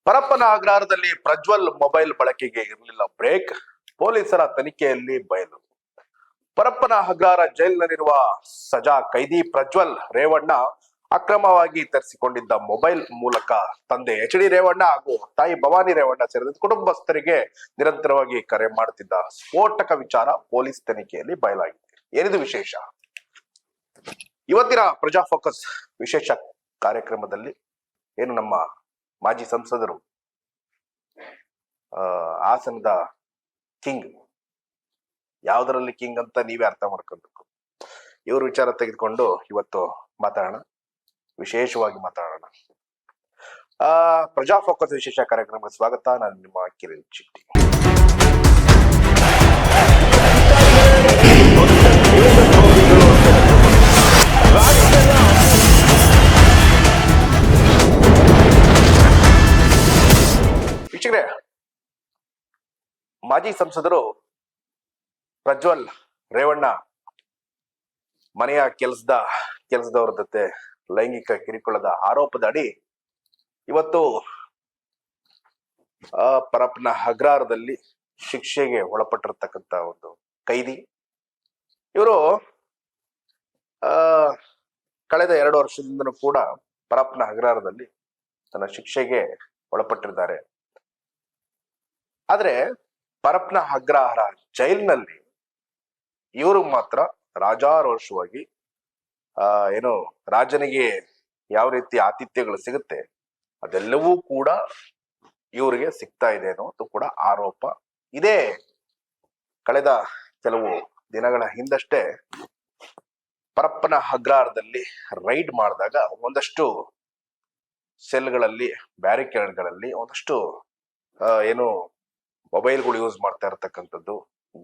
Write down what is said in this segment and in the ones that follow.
Parappana ಅಗ್ರಹಾರದಲ್ಲಿ Prajwal mobile ಬಳಕೆಗೆ ಇರಲಿಲ್ಲ break. ಪೊಲೀಸರ ತನಿಖೆಯಲ್ಲಿ ಬಯಲು. ಪರಪ್ಪನ ಅಗ್ರಹಾರ ಜೈಲಿನಲ್ಲಿರುವ ಸಜಾ ಕೈದಿ ಪ್ರಜ್ವಲ್ ರೇವಣ್ಣ ಅಕ್ರಮವಾಗಿ ತರಿಸಿಕೊಂಡಿದ್ದ ಮೊಬೈಲ್ ಮೂಲಕ ತಂದೆ ಎಚ್.ಡಿ. ರೇವಣ್ಣ ಹಾಗೂ ತಾಯಿ ಭವಾನಿ ರೇವಣ್ಣ ಸೇರಿದಂತೆ ಕುಟುಂಬಸ್ಥರಿಗೆ ನಿರಂತರವಾಗಿ ಕರೆ ಮಾಡುತ್ತಿದ್ದ ಸ್ಫೋಟಕ ವಿಚಾರ ಪೊಲೀಸ್ ತನಿಖೆಯಲ್ಲಿ ಬಯಲಾಗಿದೆ. ಏನಿದು ವಿಶೇಷ? ಇವತ್ತಿನ ಪ್ರಜಾ ಫೋಕಸ್ ವಿಶೇಷ ಕಾರ್ಯಕ್ರಮದಲ್ಲಿ ಏನು ನಮ್ಮ ಮಾಜಿ ಸಂಸದರು ಹಾಸನದ ಕಿಂಗ್, ಯಾವುದರಲ್ಲಿ ಕಿಂಗ್ ಅಂತ ನೀವೇ ಅರ್ಥ ಮಾಡ್ಕೊಬೇಕು. ಇವ್ರ ವಿಚಾರ ತೆಗೆದುಕೊಂಡು ಇವತ್ತು ಮಾತಾಡೋಣ, ವಿಶೇಷವಾಗಿ ಮಾತಾಡೋಣ. ಪ್ರಜಾ ಫೋಕಸ್ ವಿಶೇಷ ಕಾರ್ಯಕ್ರಮಕ್ಕೆ ಸ್ವಾಗತ. ನಾನು ನಿಮ್ಮ ಕಿರಣ್ ಚಿಟ್ಟಿ. ವೀಕ್ಷಕರೇ, ಮಾಜಿ ಸಂಸದರು ಪ್ರಜ್ವಲ್ ರೇವಣ್ಣ ಮನೆಯ ಕೆಲಸದವರ ಜೊತೆ ಲೈಂಗಿಕ ಕಿರುಕುಳದ ಆರೋಪದ ಅಡಿ ಇವತ್ತು ಪರಪ್ಪನ ಅಗ್ರಹಾರದಲ್ಲಿ ಶಿಕ್ಷೆಗೆ ಒಳಪಟ್ಟಿರ್ತಕ್ಕಂಥ ಒಂದು ಕೈದಿ. ಇವರು ಕಳೆದ 2 ವರ್ಷದಿಂದನೂ ಕೂಡ ಪರಪ್ಪನ ಅಗ್ರಹಾರದಲ್ಲಿ ತನ್ನ ಶಿಕ್ಷೆಗೆ ಒಳಪಟ್ಟಿದ್ದಾರೆ. ಆದ್ರೆ ಪರಪ್ಪನ ಅಗ್ರಹಾರ ಜೈಲಿನಲ್ಲಿ ಇವರು ಮಾತ್ರ ರಾಜಾರೋಷವಾಗಿ ಏನು ರಾಜನಿಗೆ ಯಾವ ರೀತಿ ಆತಿಥ್ಯಗಳು ಸಿಗುತ್ತೆ ಅದೆಲ್ಲವೂ ಕೂಡ ಇವರಿಗೆ ಸಿಗ್ತಾ ಇದೆ ಅನ್ನೋದು ಕೂಡ ಆರೋಪ ಇದೆ. ಕಳೆದ ಕೆಲವು ದಿನಗಳ ಹಿಂದಷ್ಟೇ ಪರಪ್ಪನ ಅಗ್ರಹಾರದಲ್ಲಿ ರೈಡ್ ಮಾಡಿದಾಗ ಒಂದಷ್ಟು ಸೆಲ್ಗಳಲ್ಲಿ, ಬ್ಯಾರಿಕೇಡ್ಗಳಲ್ಲಿ ಒಂದಷ್ಟು ಏನು ಮೊಬೈಲ್ಗಳು ಯೂಸ್ ಮಾಡ್ತಾ ಇರತಕ್ಕಂಥದ್ದು,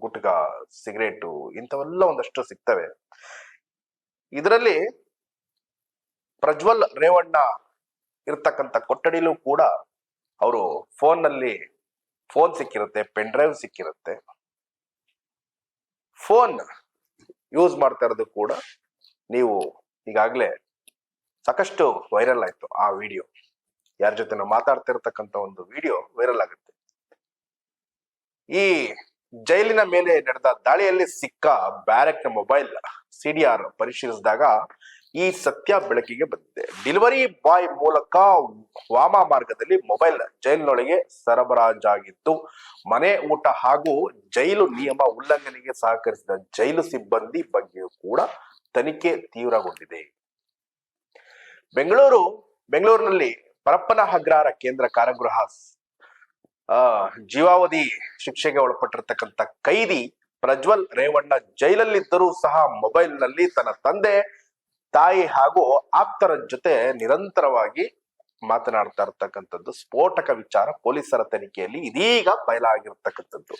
ಗುಟ್ಕ, ಸಿಗರೇಟು ಇಂಥವೆಲ್ಲ ಒಂದಷ್ಟು ಸಿಗ್ತವೆ. ಇದರಲ್ಲಿ ಪ್ರಜ್ವಲ್ ರೇವಣ್ಣ ಇರ್ತಕ್ಕಂಥ ಕೊಠಡಿಲೂ ಕೂಡ ಅವರು ಫೋನ್ ಸಿಕ್ಕಿರುತ್ತೆ, ಪೆನ್ ಡ್ರೈವ್ ಸಿಕ್ಕಿರುತ್ತೆ. ಫೋನ್ ಯೂಸ್ ಮಾಡ್ತಾ ಇರೋದು ಕೂಡ ನೀವು ಈಗಾಗಲೇ ಸಾಕಷ್ಟು ವೈರಲ್ ಆಯ್ತು. ಆ ವಿಡಿಯೋ ಯಾರ ಜೊತೆ ನಾವು ಮಾತಾಡ್ತಾ ಇರತಕ್ಕಂಥ ಒಂದು ವಿಡಿಯೋ ವೈರಲ್ ಆಗುತ್ತೆ. ಈ ಜೈಲಿನ ಮೇಲೆ ನಡೆದ ದಾಳಿಯಲ್ಲಿ ಸಿಕ್ಕ ಬ್ಯಾರೆಕ್ನ ಮೊಬೈಲ್ ಸಿಡಿಆರ್ ಪರಿಶೀಲಿಸಿದಾಗ ಈ ಸತ್ಯ ಬೆಳಕಿಗೆ ಬಂದಿದೆ. ಡೆಲಿವರಿ ಬಾಯ್ ಮೂಲಕ ವಾಮ ಮಾರ್ಗದಲ್ಲಿ ಮೊಬೈಲ್ ಜೈಲಿನೊಳಗೆ ಸರಬರಾಜಾಗಿದ್ದು, ಮನೆ ಊಟ ಹಾಗೂ ಜೈಲು ನಿಯಮ ಉಲ್ಲಂಘನೆಗೆ ಸಹಕರಿಸಿದ ಜೈಲು ಸಿಬ್ಬಂದಿ ಬಗ್ಗೆಯೂ ಕೂಡ ತನಿಖೆ ತೀವ್ರಗೊಂಡಿದೆ. ಬೆಂಗಳೂರಿನಲ್ಲಿ ಪರಪ್ಪನ ಅಗ್ರಹಾರ ಕೇಂದ್ರ ಕಾರಾಗೃಹ ಜೀವಾವಧಿ ಶಿಕ್ಷೆಗೆ ಒಳಪಟ್ಟಿರ್ತಕ್ಕಂಥ ಕೈದಿ ಪ್ರಜ್ವಲ್ ರೇವಣ್ಣ ಜೈಲಲ್ಲಿದ್ದರೂ ಸಹ ಮೊಬೈಲ್ ನಲ್ಲಿ ತನ್ನ ತಂದೆ, ತಾಯಿ ಹಾಗೂ ಆಪ್ತರ ಜೊತೆ ನಿರಂತರವಾಗಿ ಮಾತನಾಡ್ತಾ ಇರ್ತಕ್ಕಂಥದ್ದು ಸ್ಫೋಟಕ ವಿಚಾರ ಪೊಲೀಸರ ತನಿಖೆಯಲ್ಲಿ ಇದೀಗ ಬಯಲಾಗಿರ್ತಕ್ಕಂಥದ್ದು.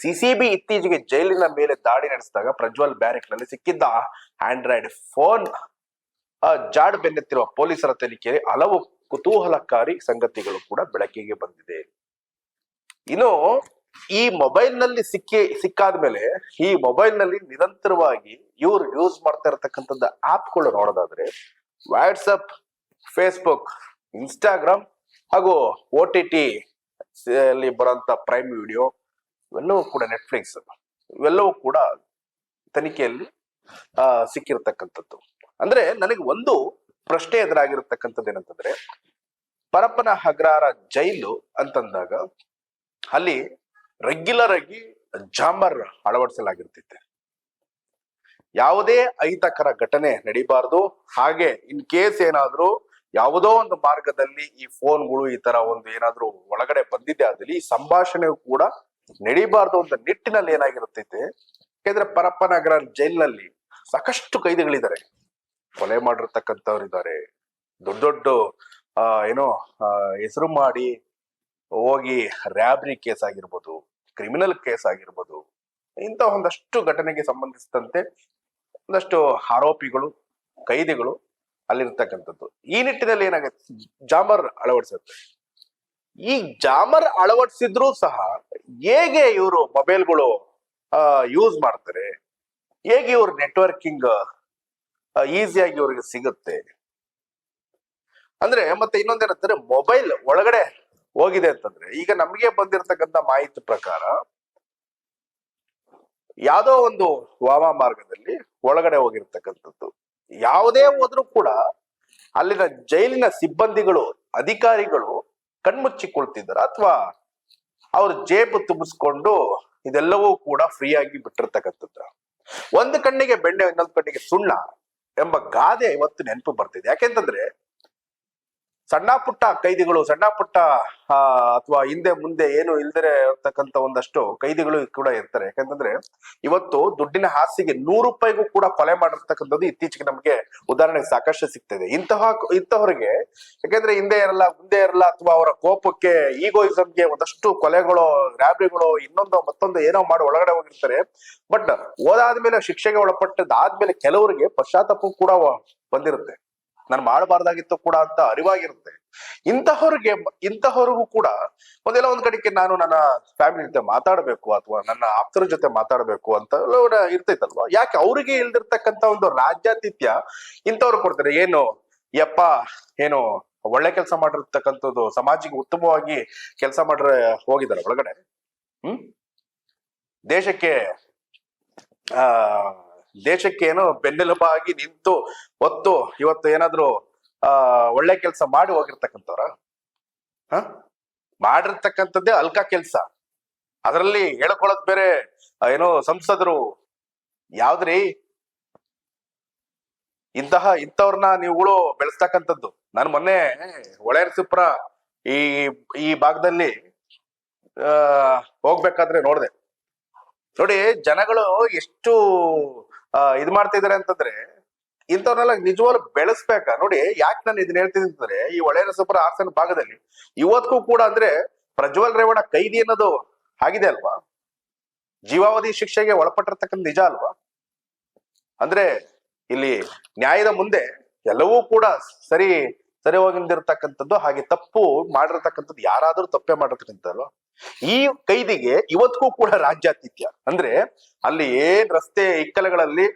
ಸಿಸಿಬಿ ಇತ್ತೀಚೆಗೆ ಜೈಲಿನ ಮೇಲೆ ದಾಳಿ ನಡೆಸಿದಾಗ ಪ್ರಜ್ವಲ್ ಬ್ಯಾರೆಕ್ ನಲ್ಲಿ ಸಿಕ್ಕಿದ್ದ ಆಂಡ್ರಾಯ್ಡ್ ಫೋನ್ ಜಾಡ್ ಬೆನ್ನತ್ತಿರುವ ಪೊಲೀಸರ ತನಿಖೆಯಲ್ಲಿ ಹಲವು ಕುತೂಹಲಕಾರಿ ಸಂಗತಿಗಳು ಕೂಡ ಬೆಳಕಿಗೆ ಬಂದಿದೆ. ಇನ್ನು ಈ ಮೊಬೈಲ್ ನಲ್ಲಿ ಸಿಕ್ಕಾದ್ಮೇಲೆ ಈ ಮೊಬೈಲ್ ನಲ್ಲಿ ನಿರಂತರವಾಗಿ ಇವ್ರು ಯೂಸ್ ಮಾಡ್ತಾ ಇರತಕ್ಕಂಥದ್ದು ಆಪ್ಗಳು ನೋಡೋದಾದ್ರೆ ವಾಟ್ಸಪ್, ಫೇಸ್ಬುಕ್, ಇನ್ಸ್ಟಾಗ್ರಾಮ್ ಹಾಗೂ OTT ಅಲ್ಲಿ ಬರೋಂಥ ಪ್ರೈಮ್ ವಿಡಿಯೋ ಇವೆಲ್ಲವೂ ಕೂಡ, ನೆಟ್ಫ್ಲಿಕ್ಸ್ ಇವೆಲ್ಲವೂ ಕೂಡ ತನಿಖೆಯಲ್ಲಿ ಸಿಕ್ಕಿರ್ತಕ್ಕಂಥದ್ದು. ಅಂದ್ರೆ ನನಗೆ ಒಂದು ಪ್ರಶ್ನೆ ಎದುರಾಗಿರ್ತಕ್ಕಂಥದ್ದು ಏನಂತಂದ್ರೆ, ಪರಪ್ಪನ ಅಗ್ರಹಾರ ಜೈಲು ಅಂತಂದಾಗ ಅಲ್ಲಿ ರೆಗ್ಯುಲರ್ ಆಗಿ ಜಾಮರ್ ಅಳವಡಿಸಲಾಗಿರ್ತೈತೆ. ಯಾವುದೇ ಅಹಿತಕರ ಘಟನೆ ನಡೀಬಾರ್ದು. ಹಾಗೆ ಇನ್ ಕೇಸ್ ಏನಾದ್ರೂ ಯಾವುದೋ ಒಂದು ಮಾರ್ಗದಲ್ಲಿ ಈ ಫೋನ್ಗಳು ಈ ತರ ಒಂದು ಏನಾದ್ರೂ ಒಳಗಡೆ ಬಂದಿದೆ ಆದಲ್ಲಿ ಈ ಸಂಭಾಷಣೆಯು ಕೂಡ ನಡೀಬಾರ್ದು ಅಂತ ನಿಟ್ಟಿನಲ್ಲಿ ಏನಾಗಿರ್ತೈತೆ. ಯಾಕಂದ್ರೆ ಪರಪ್ಪನ ಅಗ್ರಹಾರ ಜೈಲಿನಲ್ಲಿ ಸಾಕಷ್ಟು ಕೈದಿಗಳಿದ್ದಾರೆ, ಕೊಲೆ ಮಾಡಿರ್ತಕ್ಕಂಥವ್ರು ಇದ್ದಾರೆ, ದೊಡ್ಡ ಏನೋ ಹೆಸರು ಮಾಡಿ ಹೋಗಿ ರ್ಯಾಬ್ರಿ ಕೇಸ್ ಆಗಿರ್ಬೋದು, ಕ್ರಿಮಿನಲ್ ಕೇಸ್ ಆಗಿರ್ಬೋದು, ಇಂಥ ಒಂದಷ್ಟು ಘಟನೆಗೆ ಸಂಬಂಧಿಸಿದಂತೆ ಒಂದಷ್ಟು ಆರೋಪಿಗಳು, ಕೈದಿಗಳು ಅಲ್ಲಿರ್ತಕ್ಕಂಥದ್ದು. ಈ ನಿಟ್ಟಿನಲ್ಲಿ ಏನಾಗುತ್ತೆ, ಜಾಮರ್ ಅಳವಡಿಸುತ್ತೆ. ಈ ಜಾಮರ್ ಅಳವಡಿಸಿದ್ರು ಸಹ ಹೇಗೆ ಇವರು ಮೊಬೈಲ್ಗಳು ಯೂಸ್ ಮಾಡ್ತಾರೆ, ಹೇಗೆ ಇವ್ರ ನೆಟ್ವರ್ಕಿಂಗ್ ಈಸಿಯಾಗಿ ಇವ್ರಿಗೆ ಸಿಗುತ್ತೆ ಅಂದ್ರೆ. ಮತ್ತೆ ಇನ್ನೊಂದೇನಂತಾರೆ, ಮೊಬೈಲ್ ಒಳಗಡೆ ಹೋಗಿದೆ ಅಂತಂದ್ರೆ, ಈಗ ನಮಗೆ ಬಂದಿರತಕ್ಕಂತ ಮಾಹಿತಿ ಪ್ರಕಾರ ಯಾವ್ದೋ ಒಂದು ವಾಮ ಮಾರ್ಗದಲ್ಲಿ ಒಳಗಡೆ ಹೋಗಿರ್ತಕ್ಕಂಥದ್ದು. ಯಾವುದೇ ಹೋದ್ರೂ ಕೂಡ ಅಲ್ಲಿನ ಜೈಲಿನ ಸಿಬ್ಬಂದಿಗಳು, ಅಧಿಕಾರಿಗಳು ಕಣ್ಮುಚ್ಚಿಕೊಳ್ತಿದ್ದಾರ ಅಥವಾ ಅವ್ರ ಜೇಬು ತುಂಬಿಸ್ಕೊಂಡು ಇದೆಲ್ಲವೂ ಕೂಡ ಫ್ರೀ ಆಗಿ ಬಿಟ್ಟಿರ್ತಕ್ಕಂಥದ್ದು. ಒಂದು ಕಣ್ಣಿಗೆ ಬೆಣ್ಣೆ, ಇನ್ನೊಂದು ಕಣ್ಣಿಗೆ ಸುಣ್ಣ ಎಂಬ ಗಾದೆ ಇವತ್ತು ನೆನಪು ಬರ್ತಿದೆ. ಯಾಕೆಂತಂದ್ರೆ ಸಣ್ಣ ಪುಟ್ಟ ಕೈದಿಗಳು, ಸಣ್ಣ ಪುಟ್ಟ ಅಥವಾ ಹಿಂದೆ ಮುಂದೆ ಏನು ಇಲ್ದರೆ ಇರ್ತಕ್ಕಂಥ ಒಂದಷ್ಟು ಕೈದಿಗಳು ಕೂಡ ಇರ್ತಾರೆ. ಯಾಕಂತಂದ್ರೆ ಇವತ್ತು ದುಡ್ಡಿನ ಹಾಸಿಗೆ 100 ರೂಪಾಯಿಗೂ ಕೂಡ ಕೊಲೆ ಮಾಡಿರ್ತಕ್ಕಂಥದ್ದು ಇತ್ತೀಚೆಗೆ ನಮ್ಗೆ ಉದಾಹರಣೆಗೆ ಸಾಕಷ್ಟು ಸಿಗ್ತದೆ. ಇಂತಹವರಿಗೆ ಯಾಕೆಂದ್ರೆ ಹಿಂದೆ ಇರಲ್ಲ, ಮುಂದೆ ಇರಲ್ಲ, ಅಥವಾ ಅವರ ಕೋಪಕ್ಕೆ, ಈಗೋಯಿಸಮ್ಗೆ ಒಂದಷ್ಟು ಕೊಲೆಗಳು, ರ್ಯಾಬ್ರಿಗಳು, ಇನ್ನೊಂದು ಮತ್ತೊಂದು ಏನೋ ಮಾಡಿ ಒಳಗಡೆ ಹೋಗಿರ್ತಾರೆ. ಬಟ್ ಹೋದಾದ್ಮೇಲೆ, ಶಿಕ್ಷೆಗೆ ಒಳಪಟ್ಟದಾದ್ಮೇಲೆ ಕೆಲವರಿಗೆ ಪಶ್ಚಾತ್ತಾಪ ಕೂಡ ಬಂದಿರುತ್ತೆ, ನಾನು ಮಾಡಬಾರ್ದಾಗಿತ್ತು ಕೂಡ ಅಂತ ಅರಿವಾಗಿರುತ್ತೆ. ಇಂತಹವ್ರಿಗೂ ಕೂಡ ಒಂದೆಲ್ಲ ಒಂದ್ ಕಡೆಗೆ ನಾನು ನನ್ನ ಫ್ಯಾಮಿಲಿ ಜೊತೆ ಮಾತಾಡ್ಬೇಕು ಅಥವಾ ನನ್ನ ಆಪ್ತರ ಜೊತೆ ಮಾತಾಡ್ಬೇಕು ಅಂತ ಇರ್ತೈತಲ್ವಾ. ಯಾಕೆ ಅವ್ರಿಗೆ ಇಲ್ದಿರ್ತಕ್ಕಂಥ ಒಂದು ರಾಜ್ಯಾತಿಥ್ಯ ಇಂಥವ್ರು ಕೊಡ್ತಾರೆ? ಏನು ಯಪ್ಪ, ಏನು ಒಳ್ಳೆ ಕೆಲಸ ಮಾಡಿರ್ತಕ್ಕಂಥದ್ದು, ಸಮಾಜಕ್ಕೆ ಉತ್ತಮವಾಗಿ ಕೆಲಸ ಮಾಡ್ರೆ ಹೋಗಿದಾರೆ ಒಳಗಡೆ, ದೇಶಕ್ಕೆ ಏನೋ ಬೆನ್ನೆಲುಬಾಗಿ ನಿಂತು ಹೊತ್ತು ಇವತ್ತು ಏನಾದ್ರು ಒಳ್ಳೆ ಕೆಲಸ ಮಾಡಿ ಹೋಗಿರ್ತಕ್ಕಂಥವ್ರ? ಮಾಡಿರ್ತಕ್ಕಂಥದ್ದೇ ಅಲ್ಕ ಕೆಲ್ಸ, ಅದರಲ್ಲಿ ಹೇಳ್ಕೊಳ್ಳೋದ್ ಬೇರೆ. ಏನೋ ಸಂಸದರು ಯಾವ್ದ್ರಿ ಇಂಥವ್ರನ್ನ ನೀವುಗಳು ಬೆಳೆಸ್ತಕ್ಕಂಥದ್ದು. ನಾನು ಮೊನ್ನೆ ಹೊಳೆನರಸೀಪುರ ಈ ಭಾಗದಲ್ಲಿ ಹೋಗ್ಬೇಕಾದ್ರೆ ನೋಡ್ದೆ. ನೋಡಿ, ಜನಗಳು ಎಷ್ಟು ಇದ್ ಮಾಡ್ತಾ ಇದಾರೆ ಅಂತಂದ್ರೆ, ಇಂಥವ್ರನ್ನೆಲ್ಲ ನಿಜವಾಗ್ಲೂ ಬೆಳೆಸ್ಬೇಕ. ನೋಡಿ, ಯಾಕೆ ನಾನು ಇದನ್ನ ಹೇಳ್ತೀನಿ ಅಂತಂದ್ರೆ, ಈ ಹೊಳೆನರಸೀಪುರ ಹಾಸನ ಭಾಗದಲ್ಲಿ ಇವತ್ತಿಗೂ ಕೂಡ ಅಂದ್ರೆ ಪ್ರಜ್ವಲ್ ರೇವಣ್ಣ ಕೈದಿ ಅನ್ನೋದು ಆಗಿದೆ ಅಲ್ವಾ, ಜೀವಾವಧಿ ಶಿಕ್ಷೆಗೆ ಒಳಪಟ್ಟಿರ್ತಕ್ಕಂಥ ನಿಜ ಅಲ್ವಾ. ಅಂದ್ರೆ ಇಲ್ಲಿ ನ್ಯಾಯದ ಮುಂದೆ ಎಲ್ಲವೂ ಕೂಡ ಸರಿ ಹೋಗಿರ್ತಕ್ಕಂಥದ್ದು. ಹಾಗೆ ತಪ್ಪು ಮಾಡಿರ್ತಕ್ಕಂಥದ್ದು ಯಾರಾದ್ರೂ ತಪ್ಪೇ ಮಾಡಿರ್ತಕ್ಕಂಥದ್ದು. ಈ ಕೈದಿಗೆ ಇವತ್ತಿಗೂ ಕೂಡ ರಾಜ್ಯಾತಿಥ್ಯ. ಅಂದ್ರೆ ಅಲ್ಲಿ ಏನ್ ರಸ್ತೆ ಇಕ್ಕಲಗಳಲ್ಲಿ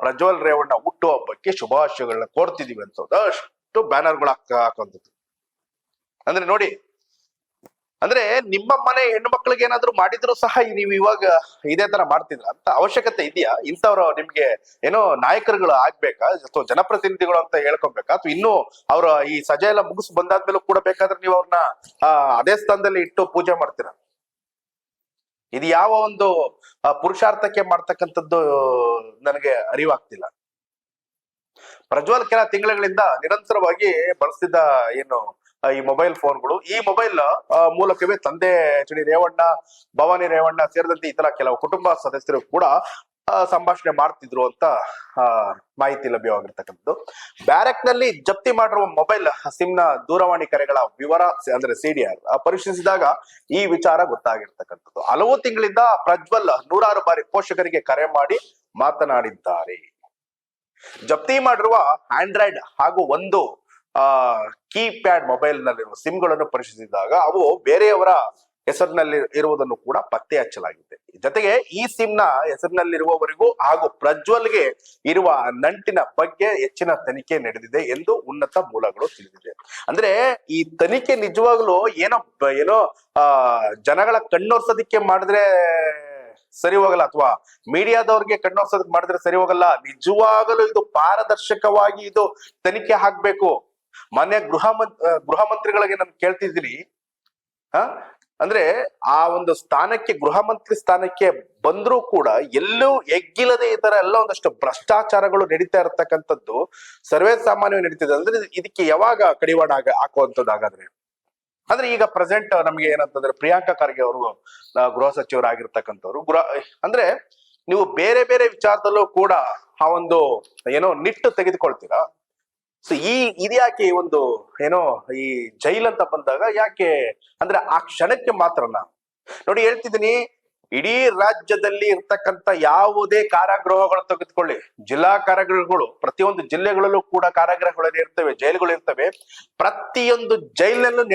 ಪ್ರಜ್ವಲ್ ರೇವಣ್ಣ ಹುಟ್ಟು ಹಬ್ಬಕ್ಕೆ ಶುಭಾಶಯಗಳನ್ನ ಕೋರ್ತಿದೀವಿ ಅಂತ ಅಷ್ಟು ಬ್ಯಾನರ್ಗಳು ಹಾಕುವಂಥದ್ದು. ಅಂದ್ರೆ ನೋಡಿ, ಅಂದ್ರೆ ನಿಮ್ಮ ಮನೆ ಹೆಣ್ಣು ಮಕ್ಳಿಗೆ ಏನಾದ್ರು ಮಾಡಿದ್ರು ಸಹ ನೀವು ಇವಾಗ ಇದೇ ತರ ಮಾಡ್ತಿದ್ರ ಅಂತ ಅವಶ್ಯಕತೆ ಇದೆಯಾ? ಇಂಥವ್ರು ನಿಮ್ಗೆ ಏನೋ ನಾಯಕರುಗಳು ಆಗ್ಬೇಕಾ ಅಥವಾ ಜನಪ್ರತಿನಿಧಿಗಳು ಅಂತ ಹೇಳ್ಕೊಬೇಕಾ? ಅಥವಾ ಇನ್ನು ಅವ್ರ ಈ ಸಜೆ ಎಲ್ಲ ಮುಗಿಸ್ ಬಂದಾದ್ಮೇಲೂ ಕೂಡ ಬೇಕಾದ್ರೆ ನೀವು ಅವ್ರನ್ನ ಅದೇ ಸ್ಥಾನದಲ್ಲಿ ಇಟ್ಟು ಪೂಜೆ ಮಾಡ್ತೀರಾ? ಇದು ಯಾವ ಒಂದು ಪುರುಷಾರ್ಥಕ್ಕೆ ಮಾಡ್ತಕ್ಕಂಥದ್ದು ನನಗೆ ಅರಿವಾಗ್ತಿಲ್ಲ. ಪ್ರಜ್ವಲ್ ಕೆಲ ತಿಂಗಳುಗಳಿಂದ ನಿರಂತರವಾಗಿ ಬಳಸ್ತಿದ್ದ ಏನು ಈ ಮೊಬೈಲ್ ಫೋನ್ಗಳು, ಈ ಮೊಬೈಲ್ ಮೂಲಕವೇ ತಂದೆ ಎಚ್ ಡಿ ರೇವಣ್ಣ, ಭವಾನಿ ರೇವಣ್ಣ ಸೇರಿದಂತೆ ಇತರ ಕೆಲವು ಕುಟುಂಬ ಸದಸ್ಯರು ಕೂಡ ಸಂಭಾಷಣೆ ಮಾಡ್ತಿದ್ರು ಅಂತ ಮಾಹಿತಿ ಲಭ್ಯವಾಗಿರ್ತಕ್ಕಂಥದ್ದು. ಬ್ಯಾರೆಕ್ ನಲ್ಲಿ ಜಪ್ತಿ ಮಾಡಿರುವ ಮೊಬೈಲ್ ಸಿಮ್ನ ದೂರವಾಣಿ ಕರೆಗಳ ವಿವರ ಅಂದ್ರೆ CDR ಪರಿಶೀಲಿಸಿದಾಗ ಈ ವಿಚಾರ ಗೊತ್ತಾಗಿರ್ತಕ್ಕಂಥದ್ದು. ಹಲವು ತಿಂಗಳಿಂದ ಪ್ರಜ್ವಲ್ 100 ಬಾರಿ ಪೋಷಕರಿಗೆ ಕರೆ ಮಾಡಿ ಮಾತನಾಡಿದ್ದಾರೆ. ಜಪ್ತಿ ಮಾಡಿರುವ ಆಂಡ್ರಾಯ್ಡ್ ಹಾಗೂ ಒಂದು ಕೀಪ್ಯಾಡ್ ಮೊಬೈಲ್ ನಲ್ಲಿರುವ ಸಿಮ್ಗಳನ್ನು ಪರಿಶೀಲಿಸಿದಾಗ ಅವು ಬೇರೆಯವರ ಹೆಸರಿನಲ್ಲಿ ಇರುವುದನ್ನು ಕೂಡ ಪತ್ತೆ ಹಚ್ಚಲಾಗಿದೆ. ಜೊತೆಗೆ ಈ ಸಿಮ್ನ ಹೆಸರಿನಲ್ಲಿರುವವರಿಗೂ ಹಾಗೂ ಪ್ರಜ್ವಲ್ಗೆ ಇರುವ ನಂಟಿನ ಬಗ್ಗೆ ಹೆಚ್ಚಿನ ತನಿಖೆ ನಡೆದಿದೆ ಎಂದು ಉನ್ನತ ಮೂಲಗಳು ತಿಳಿದಿದೆ. ಅಂದ್ರೆ ಈ ತನಿಖೆ ನಿಜವಾಗ್ಲೂ ಏನೋ ಜನಗಳ ಕಣ್ಣೊರ್ಸೋದಿಕ್ಕೆ ಮಾಡಿದ್ರೆ ಸರಿ ಹೋಗಲ್ಲ, ಅಥವಾ ಮೀಡಿಯಾದವ್ರಿಗೆ ಕಣ್ಣೊರ್ಸೋದಕ್ಕೆ ಮಾಡಿದ್ರೆ ಸರಿ ಹೋಗಲ್ಲ. ನಿಜವಾಗಲೂ ಇದು ಪಾರದರ್ಶಕವಾಗಿ ಇದು ತನಿಖೆ ಆಗ್ಬೇಕು. ಮಾನ್ಯ ಗೃಹ ಮಂತ್ರಿಗಳಿಗೆ ನಾನು ಕೇಳ್ತಿದ್ದೀನಿ, ಅಂದ್ರೆ ಆ ಒಂದು ಸ್ಥಾನಕ್ಕೆ, ಗೃಹ ಮಂತ್ರಿ ಸ್ಥಾನಕ್ಕೆ ಬಂದ್ರೂ ಕೂಡ ಎಲ್ಲೂ ಎಗ್ಗಿಲ್ಲದೆ ಈ ತರ ಎಲ್ಲ ಒಂದಷ್ಟು ಭ್ರಷ್ಟಾಚಾರಗಳು ನಡೀತಾ ಇರತಕ್ಕಂಥದ್ದು ಸರ್ವೇ ಸಾಮಾನ್ಯವಾಗಿ ನಡೀತಿದೆ. ಅಂದ್ರೆ ಇದಕ್ಕೆ ಯಾವಾಗ ಕಡಿವಾಣ ಹಾಕುವಂಥದ್ದಾಗಾದ್ರೆ, ಅಂದ್ರೆ ಈಗ ಪ್ರೆಸೆಂಟ್ ನಮ್ಗೆ ಏನಂತಂದ್ರೆ ಪ್ರಿಯಾಂಕಾ ಖರ್ಗೆ ಅವರು ಗೃಹ ಸಚಿವರಾಗಿರ್ತಕ್ಕಂಥವ್ರು. ಅಂದ್ರೆ ನೀವು ಬೇರೆ ಬೇರೆ ವಿಚಾರದಲ್ಲೂ ಕೂಡ ಆ ಒಂದು ನಿಟ್ಟು ತೆಗೆದುಕೊಳ್ತೀರಾ. ಸೊ ಇದ್ಯಾಕೆ ಒಂದು ಈ ಜೈಲ್ ಅಂತ ಬಂದಾಗ ಯಾಕೆ ಅಂದ್ರೆ ಆ ಕ್ಷಣಕ್ಕೆ ಮಾತ್ರನಾ? ನೋಡಿ, ಹೇಳ್ತಿದ್ದೀನಿ, ಇಡೀ ರಾಜ್ಯದಲ್ಲಿ ಇರ್ತಕ್ಕಂಥ ಯಾವುದೇ ಕಾರಾಗೃಹಗಳು ತೆಗೆದುಕೊಳ್ಳಿ, ಜಿಲ್ಲಾ ಕಾರಾಗೃಹಗಳು, ಪ್ರತಿಯೊಂದು ಜಿಲ್ಲೆಗಳಲ್ಲೂ ಕೂಡ ಕಾರಾಗೃಹಗಳು ಇರ್ತವೆ, ಜೈಲುಗಳು ಇರ್ತವೆ. ಪ್ರತಿಯೊಂದು ಜೈಲಿನಲ್ಲೂ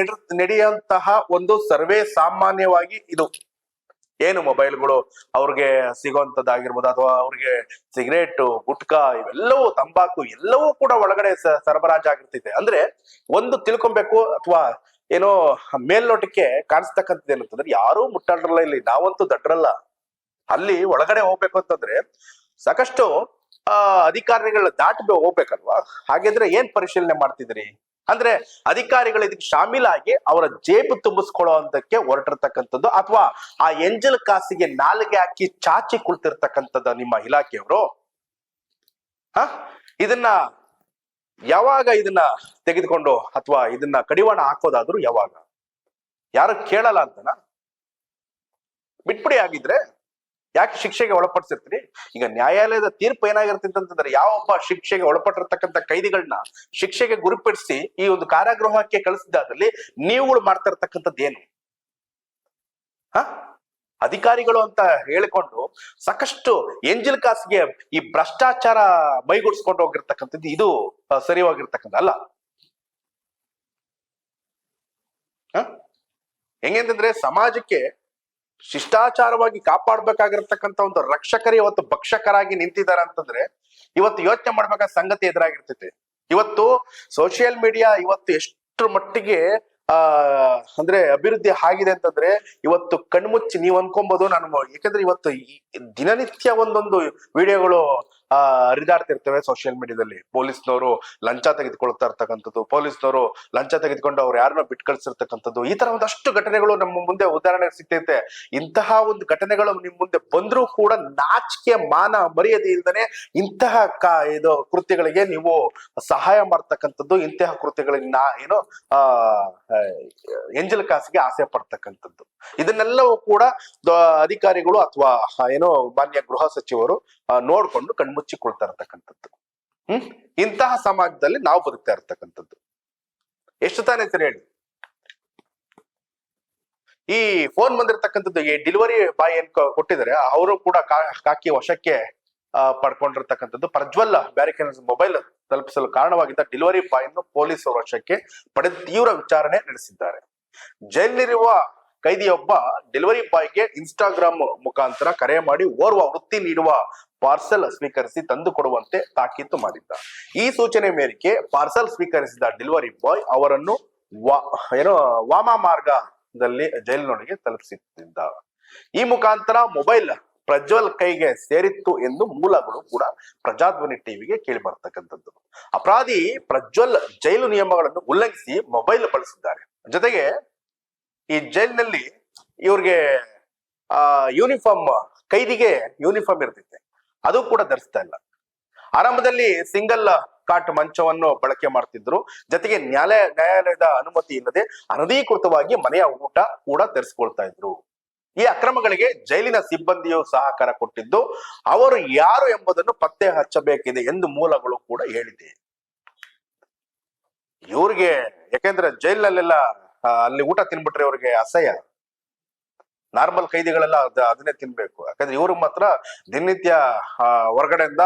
ನಡೆಯುವಂತಹ ಒಂದು ಸರ್ವೇ ಸಾಮಾನ್ಯವಾಗಿ ಇದು ಏನು ಮೊಬೈಲ್ಗಳು ಅವ್ರಿಗೆ ಸಿಗುವಂತದ್ದಾಗಿರ್ಬೋದು, ಅಥವಾ ಅವ್ರಿಗೆ ಸಿಗರೇಟ್, ಗುಟ್ಕಾ, ಇವೆಲ್ಲವೂ, ತಂಬಾಕು ಎಲ್ಲವೂ ಕೂಡ ಒಳಗಡೆ ಸರಬರಾಜು ಆಗಿರ್ತೈತೆ. ಅಂದ್ರೆ ಒಂದು ತಿಳ್ಕೊಬೇಕು, ಅಥವಾ ಏನೋ ಮೇಲ್ನೋಟಕ್ಕೆ ಕಾಣಿಸ್ತಕ್ಕಂಥದ್ದು ಏನಂತಂದ್ರೆ ಯಾರೂ ಮುಟ್ಟಾಡ್ರಲ್ಲ, ಇಲ್ಲಿ ನಾವಂತೂ ದಡ್ರಲ್ಲ. ಅಲ್ಲಿ ಒಳಗಡೆ ಹೋಗ್ಬೇಕು ಅಂತಂದ್ರೆ ಸಾಕಷ್ಟು ಅಧಿಕಾರಿಗಳ ದಾಟಿ ಹೋಗ್ಬೇಕಲ್ವಾ? ಹಾಗಿದ್ರೆ ಏನ್ ಪರಿಶೀಲನೆ ಮಾಡ್ತಿದ್ರಿ? ಅಂದ್ರೆ ಅಧಿಕಾರಿಗಳು ಇದಕ್ಕೆ ಶಾಮೀಲಾಗಿ ಅವರ ಜೇಬು ತುಂಬಿಸ್ಕೊಳ್ಳೋ ಅಂತಕ್ಕೆ ಹೊರಟಿರ್ತಕ್ಕಂಥದ್ದು, ಅಥವಾ ಆ ಎಂಜಲ್ ಕಾಸಿಗೆ ನಾಲಿಗೆ ಹಾಕಿ ಚಾಚಿ ಕುಳಿತಿರ್ತಕ್ಕಂಥದ್ದು ನಿಮ್ಮ ಇಲಾಖೆಯವರು? ಇದನ್ನ ಯಾವಾಗ ಇದನ್ನ ತೆಗೆದುಕೊಂಡು ಅಥವಾ ಇದನ್ನ ಕಡಿವಾಣ ಹಾಕೋದಾದ್ರೂ ಯಾವಾಗ? ಯಾರು ಕೇಳಲ್ಲ ಅಂತನ? ಬಿಟ್ಬಿಡಿ. ಆಗಿದ್ರೆ ಯಾಕೆ ಶಿಕ್ಷೆಗೆ ಒಳಪಡಿಸಿರ್ತೀರಿ? ಈಗ ನ್ಯಾಯಾಲಯದ ತೀರ್ಪು ಏನಾಗಿರ್ತೈತೆ ಅಂತಂದ್ರೆ, ಯಾವೊಬ್ಬ ಶಿಕ್ಷೆಗೆ ಒಳಪಟ್ಟಿರ್ತಕ್ಕಂಥ ಕೈದಿಗಳನ್ನ ಶಿಕ್ಷೆಗೆ ಗುರಿಪಡಿಸಿ ಈ ಒಂದು ಕಾರಾಗೃಹಕ್ಕೆ ಕಳಿಸಿದಾದಲ್ಲಿ ನೀವುಗಳು ಮಾಡ್ತಾ ಇರ್ತಕ್ಕಂಥದ್ದು ಏನು? ಅಧಿಕಾರಿಗಳು ಅಂತ ಹೇಳಿಕೊಂಡು ಸಾಕಷ್ಟು ಎಂಜಲ್ ಕಾಸಿಗೆ ಈ ಭ್ರಷ್ಟಾಚಾರ ಮೈಗೂಡಿಸ್ಕೊಂಡು ಹೋಗಿರ್ತಕ್ಕಂಥದ್ದು ಇದು ಸರಿಯಾಗಿರ್ತಕ್ಕಂಥ ಅಲ್ಲ. ಹೆಂಗಂತಂದ್ರೆ ಸಮಾಜಕ್ಕೆ ಶಿಷ್ಟಾಚಾರವಾಗಿ ಕಾಪಾಡ್ಬೇಕಾಗಿರ್ತಕ್ಕಂಥ ಒಂದು ರಕ್ಷಕರು ಇವತ್ತು ಭಕ್ಷಕರಾಗಿ ನಿಂತಿದ್ದಾರೆ ಅಂತಂದ್ರೆ ಇವತ್ತು ಯೋಚನೆ ಮಾಡ್ಬೇಕಾದ ಸಂಗತಿ ಎದುರಾಗಿರ್ತೈತೆ. ಇವತ್ತು ಸೋಷಿಯಲ್ ಮೀಡಿಯಾ ಇವತ್ತು ಎಷ್ಟು ಮಟ್ಟಿಗೆ ಅಂದ್ರೆ ಅಭಿವೃದ್ಧಿ ಆಗಿದೆ ಅಂತಂದ್ರೆ ಇವತ್ತು ಕಣ್ಮುಚ್ಚಿ ನೀವು ಅನ್ಕೊಬಹುದು ನಾನು, ಯಾಕಂದ್ರೆ ಇವತ್ತು ದಿನನಿತ್ಯ ಒಂದೊಂದು ವಿಡಿಯೋಗಳು ಹರಿದಾಡ್ತಿರ್ತವೆ ಸೋಷಿಯಲ್ ಮೀಡಿಯಾದಲ್ಲಿ. ಪೊಲೀಸ್ನವರು ಲಂಚ ತೆಗೆದುಕೊಳ್ತಾ ಇರ್ತಕ್ಕಂಥದ್ದು, ಪೊಲೀಸ್ನವರು ಲಂಚ ತೆಗೆದುಕೊಂಡು ಅವ್ರು ಯಾರನ್ನ ಬಿಟ್ಟು ಕಳಿಸಿರ್ತಕ್ಕಂಥದ್ದು, ಈ ತರ ಒಂದಷ್ಟು ಘಟನೆಗಳು ನಮ್ಮ ಮುಂದೆ ಉದಾಹರಣೆ ಸಿಗ್ತೈತೆ. ಇಂತಹ ಒಂದು ಘಟನೆಗಳು ನಿಮ್ ಮುಂದೆ ಬಂದ್ರೂ ಕೂಡ ನಾಚಿಕೆ ಮಾನ ಮರ್ಯಾದೆ ಇಲ್ದನೆ ಇಂತಹ ಇದು ಕೃತ್ಯಗಳಿಗೆ ನೀವು ಸಹಾಯ ಮಾಡ್ತಕ್ಕಂಥದ್ದು, ಇಂತಹ ಕೃತ್ಯಗಳಿಗೆ ಏನೋ ಎಂಜಲ್ ಕಾಸಿಗೆ ಆಸೆ ಪಡ್ತಕ್ಕಂಥದ್ದು, ಇದನ್ನೆಲ್ಲವೂ ಕೂಡ ಅಧಿಕಾರಿಗಳು ಅಥವಾ ಏನೋ ಮಾನ್ಯ ಗೃಹ ಸಚಿವರು ನೋಡ್ಕೊಂಡು ಕಣ್ಮುಚ್ಚಿಕೊಳ್ತಾ ಇರ್ತಕ್ಕಂಥದ್ದು. ಇಂತಹ ಸಮಾಜದಲ್ಲಿ ನಾವು ಬದುಕ್ತಾ ಇರ್ತಕ್ಕಂಥದ್ದು. ಎಷ್ಟು ತಾನೇ ಸರಿ ಹೇಳಿ? ಈ ಫೋನ್ ಬಂದಿರತಕ್ಕಂಥದ್ದು ಈ ಡೆಲಿವರಿ ಬಾಯ್ ಏನ್ ಕೊಟ್ಟಿದ್ದಾರೆ ಅವರು ಕೂಡ ಕಾಕಿ ವಶಕ್ಕೆ ಪಡ್ಕೊಂಡಿರ್ತಕ್ಕಂಥದ್ದು. ಪ್ರಜ್ವಲ್ ಬ್ಯಾರಿಕೇಡ್ಸ್ ಮೊಬೈಲ್ ತಲುಪಿಸಲು ಕಾರಣವಾಗಿದ್ದ ಡೆಲಿವರಿ ಬಾಯ್ ಅನ್ನು ಪೊಲೀಸರು ವಶಕ್ಕೆ ಪಡೆದು ತೀವ್ರ ವಿಚಾರಣೆ ನಡೆಸಿದ್ದಾರೆ. ಜೈಲಿರುವ ಕೈದಿಯೊಬ್ಬ ಡೆಲಿವರಿ ಬಾಯ್ಗೆ ಇನ್ಸ್ಟಾಗ್ರಾಮ್ ಮುಖಾಂತರ ಕರೆ ಮಾಡಿ ಓರ್ವ ವೃತ್ತಿ ನೀಡುವ ಪಾರ್ಸೆಲ್ ಸ್ವೀಕರಿಸಿ ತಂದು ಕೊಡುವಂತೆ ತಾಕೀತು ಮಾಡಿದ್ದ. ಈ ಸೂಚನೆ ಮೇರೆಗೆ ಪಾರ್ಸೆಲ್ ಸ್ವೀಕರಿಸಿದ ಡೆಲಿವರಿ ಬಾಯ್ ಅವರನ್ನು ವಾಮ ಮಾರ್ಗದಲ್ಲಿ ಜೈಲಿನೊಳಗೆ ತಲುಪಿಸುತ್ತಿದ್ದ. ಈ ಮುಖಾಂತರ ಮೊಬೈಲ್ ಪ್ರಜ್ವಲ್ ಕೈಗೆ ಸೇರಿತ್ತು ಎಂದು ಮೂಲಗಳು ಕೂಡ ಪ್ರಜಾಧ್ವನಿ ಟಿವಿಗೆ ಕೇಳಿ ಬರ್ತಕ್ಕಂಥದ್ದು. ಅಪರಾಧಿ ಪ್ರಜ್ವಲ್ ಜೈಲು ನಿಯಮಗಳನ್ನು ಉಲ್ಲಂಘಿಸಿ ಮೊಬೈಲ್ ಬಳಸಿದ್ದಾರೆ. ಜೊತೆಗೆ ಈ ಜೈಲಿನಲ್ಲಿ ಇವ್ರಿಗೆ ಯೂನಿಫಾರ್ಮ್, ಕೈದಿಗೆ ಯೂನಿಫಾರ್ಮ್ ಇರ್ತೈತೆ, ಅದು ಕೂಡ ಧರಿಸ್ತಾ ಇಲ್ಲ. ಆರಂಭದಲ್ಲಿ ಸಿಂಗಲ್ ಕಾಟ್ ಮಂಚವನ್ನು ಬಳಕೆ ಮಾಡ್ತಿದ್ರು. ಜೊತೆಗೆ ನ್ಯಾಯಾಲಯದ ಅನುಮತಿ ಇಲ್ಲದೆ ಅನಧಿಕೃತವಾಗಿ ಮನೆಯ ಊಟ ಕೂಡ ತರಿಸ್ಕೊಳ್ತಾ ಇದ್ರು. ಈ ಅಕ್ರಮಗಳಿಗೆ ಜೈಲಿನ ಸಿಬ್ಬಂದಿಯು ಸಹಕಾರ ಕೊಟ್ಟಿದ್ದು ಅವರು ಯಾರು ಎಂಬುದನ್ನು ಪತ್ತೆ ಹಚ್ಚಬೇಕಿದೆ ಎಂದು ಮೂಲಗಳು ಕೂಡ ಹೇಳಿದೆ. ಇವ್ರಿಗೆ ಯಾಕೆಂದ್ರೆ ಜೈಲಿನಲ್ಲೆಲ್ಲ ಅಲ್ಲಿ ಊಟ ತಿನ್ಬಿಟ್ರೆ ಅವ್ರಿಗೆ ಅಸಹ್ಯ. ನಾರ್ಮಲ್ ಕೈದಿಗಳೆಲ್ಲ ಅದನ್ನೇ ತಿನ್ಬೇಕು. ಯಾಕಂದ್ರೆ ಇವ್ರಿಗೆ ಮಾತ್ರ ದಿನನಿತ್ಯ ಹೊರಗಡೆಯಿಂದ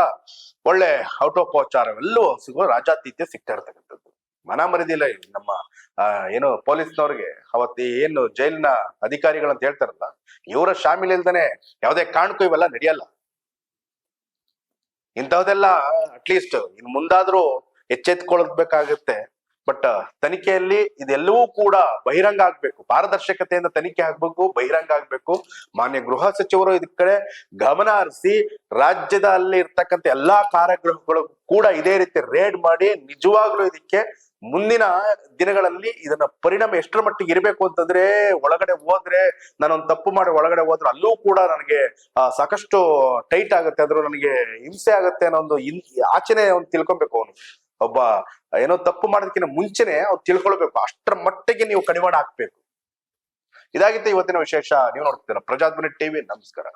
ಒಳ್ಳೆ ಔಟೋಪಚಾರವೆಲ್ಲವೂ ಸಿಗೋ ರಾಜಾತಿಥ್ಯ ಸಿಗ್ತಾ ಇರ್ತಕ್ಕಂಥದ್ದು. ಮನ ಮರಿದಿಲ್ಲ ನಮ್ಮ ಏನು ಪೊಲೀಸ್ನವ್ರಿಗೆ. ಅವತ್ತು ಏನು ಜೈಲಿನ ಅಧಿಕಾರಿಗಳಂತ ಹೇಳ್ತಾರಲ್ಲ, ಇವರ ಶಾಮಿಲ್ ಇಲ್ದಾನೆ ಯಾವುದೇ ಕಾರಣಕ್ಕೂ ಇವೆಲ್ಲ ನಡೆಯಲ್ಲ. ಇಂಥವ್ದೆಲ್ಲ ಅಟ್ಲೀಸ್ಟ್ ಇನ್ ಮುಂದಾದ್ರೂ ಎಚ್ಚೆತ್ಕೊಳ್ಬೇಕಾಗುತ್ತೆ. ಬಟ್ ತನಿಖೆಯಲ್ಲಿ ಇದೆಲ್ಲವೂ ಕೂಡ ಬಹಿರಂಗ ಆಗ್ಬೇಕು, ಪಾರದರ್ಶಕತೆಯಿಂದ ತನಿಖೆ ಆಗ್ಬೇಕು, ಬಹಿರಂಗ ಆಗ್ಬೇಕು. ಮಾನ್ಯ ಗೃಹ ಸಚಿವರು ಇದಕ್ ಕಡೆ ಗಮನ ಹರಿಸಿ ರಾಜ್ಯದಲ್ಲಿ ಇರ್ತಕ್ಕಂಥ ಎಲ್ಲಾ ಕಾರಾಗೃಹಗಳು ಕೂಡ ಇದೇ ರೀತಿ ರೇಡ್ ಮಾಡಿ ನಿಜವಾಗ್ಲೂ ಇದಕ್ಕೆ ಮುಂದಿನ ದಿನಗಳಲ್ಲಿ ಇದನ್ನ ಪರಿಣಾಮ ಎಷ್ಟರ ಮಟ್ಟಿಗೆ ಇರಬೇಕು ಅಂತಂದ್ರೆ, ಒಳಗಡೆ ಹೋದ್ರೆ ನಾನೊಂದು ತಪ್ಪು ಮಾಡಿ ಒಳಗಡೆ ಹೋದ್ರೆ ಅಲ್ಲೂ ಕೂಡ ನನಗೆ ಸಾಕಷ್ಟು ಟೈಟ್ ಆಗುತ್ತೆ, ಅದ್ರ ನನಗೆ ಹಿಂಸೆ ಆಗುತ್ತೆ ಅನ್ನೋ ಒಂದು ಆಚೆನೆ ಅವ್ನು ತಿಳ್ಕೊಬೇಕು. ಅವನು ಒಬ್ಬ ಏನೋ ತಪ್ಪು ಮಾಡೋದಕ್ಕಿಂತ ಮುಂಚೆನೆ ಅವ್ರು ತಿಳ್ಕೊಳ್ಬೇಕು. ಅಷ್ಟರ ಮಟ್ಟಿಗೆ ನೀವು ಕಡಿವಾಣ ಹಾಕ್ಬೇಕು. ಇದಾಗಿತ್ತು ಇವತ್ತಿನ ವಿಶೇಷ. ನೀವು ನೋಡ್ತೀರಾ ಪ್ರಜಾಧ್ವನಿ ಟಿವಿ. ನಮಸ್ಕಾರ.